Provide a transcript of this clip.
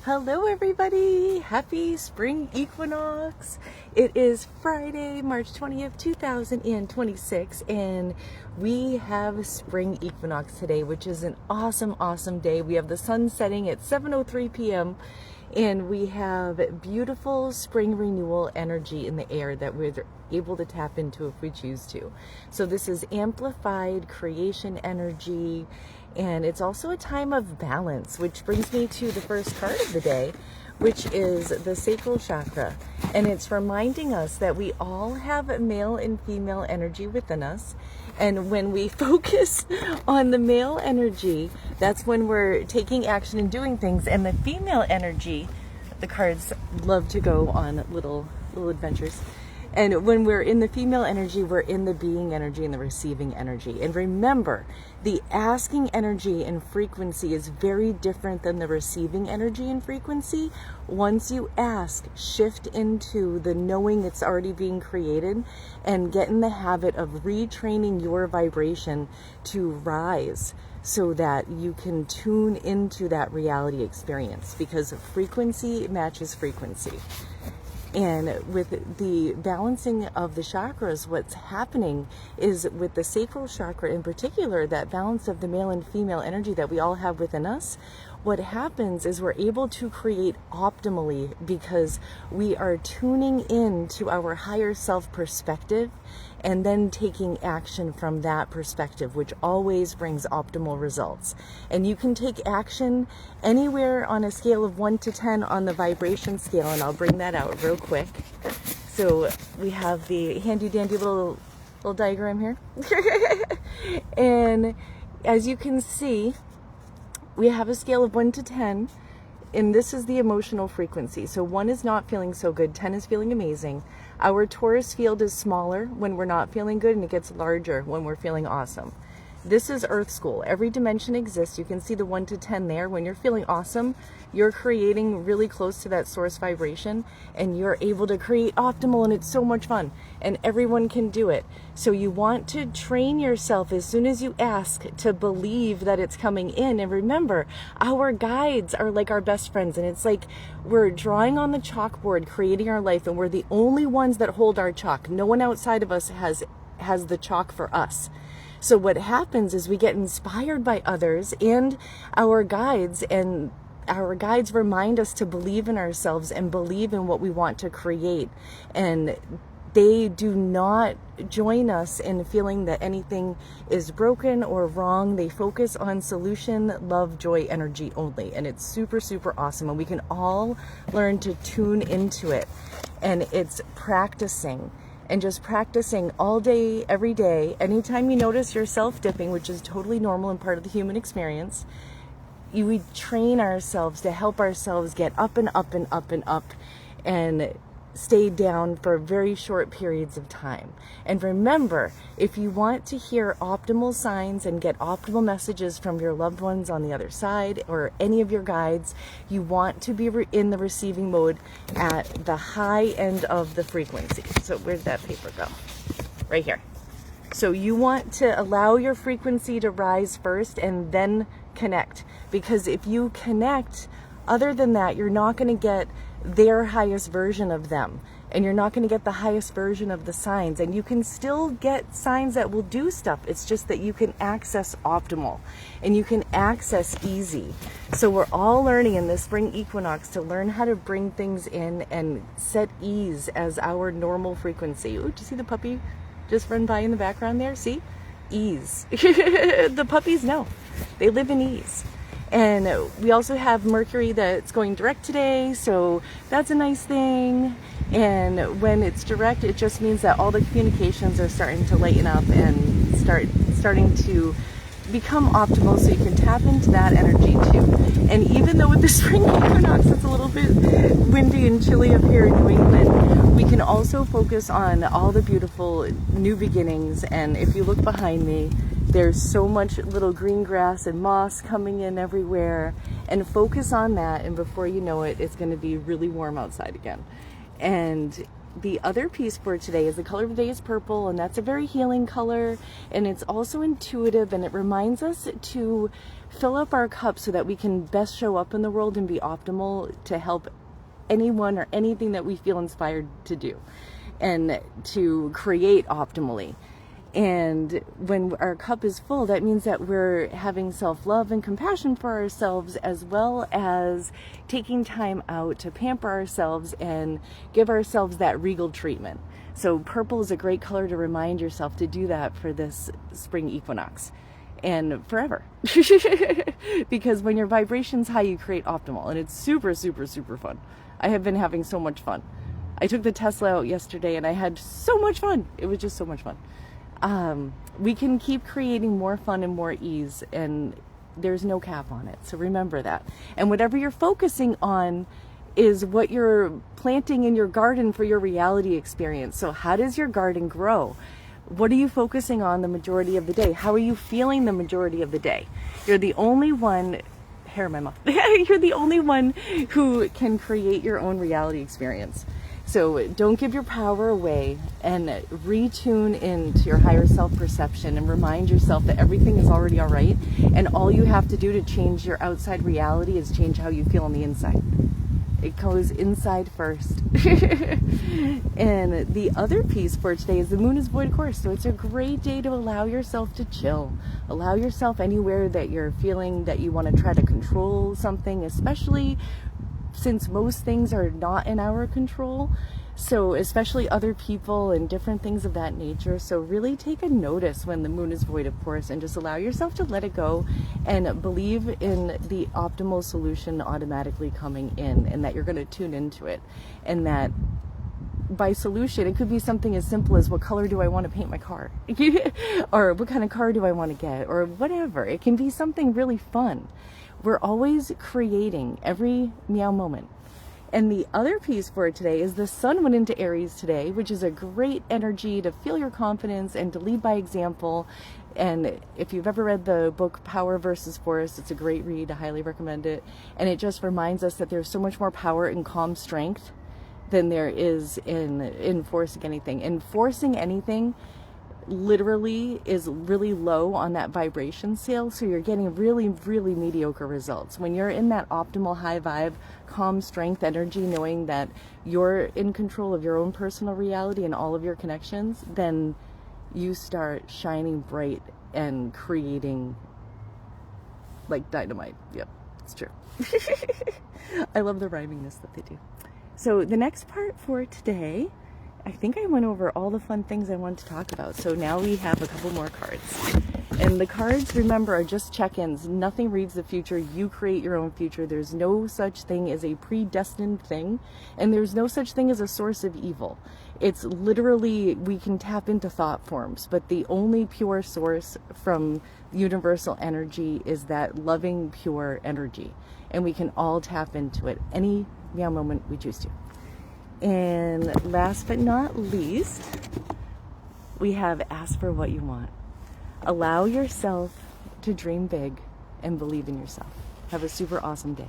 Hello everybody! Happy spring equinox! It is Friday, March 20th, 2026, and we have spring equinox today, which is an awesome day. We have the sun setting at 7:03 p.m. and we have beautiful spring renewal energy in the air that we're able to tap into if we choose to. So this is amplified creation energy, and it's also a time of balance, which brings me to the first card of the day, which is the sacral chakra. And it's reminding us that we all have male and female energy within us. And when we focus on the male energy, that's when we're taking action and doing things. And the female energy, the cards love to go on little adventures. And when we're in the female energy, we're in the being energy and the receiving energy. And remember, the asking energy and frequency is very different than the receiving energy and frequency. Once you ask, shift into the knowing it's already being created and get in the habit of retraining your vibration to rise so that you can tune into that reality experience, because frequency matches frequency. And with the balancing of the chakras, what's happening is with the sacral chakra in particular, that balance of the male and female energy that we all have within us, what happens is we're able to create optimally because we are tuning in to our higher self perspective and then taking action from that perspective, which always brings optimal results. And you can take action anywhere on a scale of 1 to 10 on the vibration scale, and I'll bring that out real quick. So we have the handy dandy little diagram here. And as you can see, we have a scale of 1 to 10, and this is the emotional frequency. So 1 is not feeling so good, 10 is feeling amazing. Our torus field is smaller when we're not feeling good, and it gets larger when we're feeling awesome. This is Earth School. Every dimension exists. You can see the 1 to 10 there. When you're feeling awesome, you're creating really close to that source vibration, and you're able to create optimal, and it's so much fun, and everyone can do it. So you want to train yourself as soon as you ask to believe that it's coming in. And remember, our guides are like our best friends, and it's like we're drawing on the chalkboard, creating our life, and we're the only ones that hold our chalk. No one outside of us has the chalk for us. So what happens is we get inspired by others and our guides remind us to believe in ourselves and believe in what we want to create. And they do not join us in feeling that anything is broken or wrong. They focus on solution, love, joy, energy only. And it's super awesome. And we can all learn to tune into it. And it's practicing. And just practicing all day, every day. Anytime you notice yourself dipping, which is totally normal and part of the human experience, we train ourselves to help ourselves get up and up and up and up and stay down for very short periods of time. And remember, if you want to hear optimal signs and get optimal messages from your loved ones on the other side or any of your guides, you want to be in the receiving mode at the high end of the frequency. So where'd that paper go? Right here. So you want to allow your frequency to rise first and then connect. Because if you connect, other than that, you're not going to get their highest version of them, and you're not going to get the highest version of the signs. And you can still get signs that will do stuff. It's just that you can access optimal and you can access easy. So we're all learning in this spring equinox to learn how to bring things in and set ease as our normal frequency. Ooh, did you see the puppy just run by in the background there? See? Ease. The puppies know. They live in ease. And we also have Mercury that's going direct today, so that's a nice thing. And when it's direct, it just means that all the communications are starting to lighten up and starting to become optimal, so you can tap into that energy too. And even though with the spring equinox it's a little bit windy and chilly up here in New England, we can also focus on all the beautiful new beginnings. And if you look behind me, there's so much little green grass and moss coming in everywhere, and focus on that, and before you know it, it's going to be really warm outside again. And the other piece for today is the color of the day is purple, and that's a very healing color, and it's also intuitive, and it reminds us to fill up our cup so that we can best show up in the world and be optimal to help anyone or anything that we feel inspired to do and to create optimally. And when our cup is full, that means that we're having self-love and compassion for ourselves, as well as taking time out to pamper ourselves and give ourselves that regal treatment. So purple is a great color to remind yourself to do that for this spring equinox and forever. Because when your vibration's high, you create optimal, and it's super, super, super fun. I have been having so much fun. I took the Tesla out yesterday and I had so much fun. It was just so much fun. We can keep creating more fun and more ease, and there's no cap on it. So remember that. And whatever you're focusing on is what you're planting in your garden for your reality experience. So how does your garden grow? What are you focusing on the majority of the day? How are you feeling the majority of the day? You're the only one, hair in my mouth. You're the only one who can create your own reality experience. So don't give your power away, and retune into your higher self-perception and remind yourself that everything is already all right, and all you have to do to change your outside reality is change how you feel on the inside. It goes inside first. And the other piece for today is the moon is void course, so it's a great day to allow yourself to chill. Allow yourself anywhere that you're feeling that you want to try to control something, especially since most things are not in our control, so especially other people and different things of that nature. So really take a notice when the moon is void, of course, and just allow yourself to let it go and believe in the optimal solution automatically coming in, and that you're going to tune into it. And that by solution, it could be something as simple as, what color do I want to paint my car? Or what kind of car do I want to get? Or whatever. It can be something really fun. We're always creating every meow moment. And the other piece for today is the sun went into Aries today, which is a great energy to feel your confidence and to lead by example. And if you've ever read the book Power versus Force, it's a great read. I highly recommend it. And it just reminds us that there's so much more power in calm strength than there is in forcing anything. And forcing anything literally is really low on that vibration scale, so you're getting really, really mediocre results. When you're in that optimal high vibe, calm strength energy, knowing that you're in control of your own personal reality and all of your connections, then you start shining bright and creating like dynamite. Yep, it's true. I love the rhymingness that they do. So the next part for today, I think I went over all the fun things I wanted to talk about. So now we have a couple more cards. And the cards, remember, are just check-ins. Nothing reads the future. You create your own future. There's no such thing as a predestined thing. And there's no such thing as a source of evil. It's literally, we can tap into thought forms, but the only pure source from universal energy is that loving, pure energy. And we can all tap into it any meow moment we choose to. And last but not least, we have ask for what you want. Allow yourself to dream big and believe in yourself. Have a super awesome day.